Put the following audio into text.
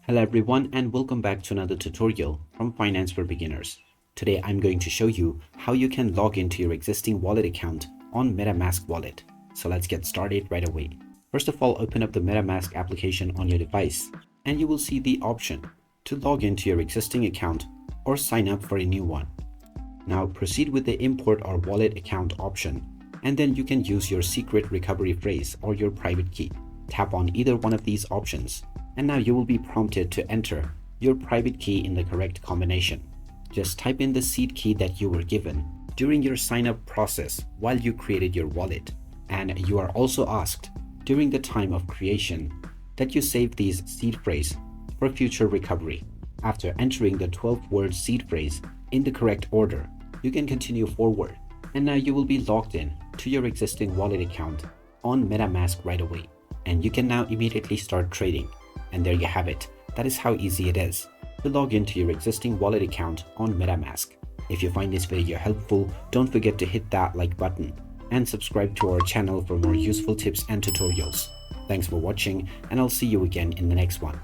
Hello everyone and welcome back to another tutorial from Finance for Beginners. Today I'm going to show you how you can log into your existing wallet account on MetaMask wallet. So let's get started right away. First of all, open up the MetaMask application on your device and you will see the option to log into your existing account or sign up for a new one. Now proceed with the import or wallet account option and then you can use your secret recovery phrase or your private key. Tap on either one of these options. And now you will be prompted to enter your private key in the correct combination. Just type in the seed key that you were given during your sign-up process while you created your wallet. And you are also asked during the time of creation that you save these seed phrase for future recovery. After entering the 12-word seed phrase in the correct order, you can continue forward. And now you will be logged in to your existing wallet account on MetaMask right away. And you can now immediately start trading. And there you have it. That is how easy it is to log into your existing wallet account on MetaMask. If you find this video helpful, don't forget to hit that like button and subscribe to our channel for more useful tips and tutorials. Thanks for watching, and I'll see you again in the next one.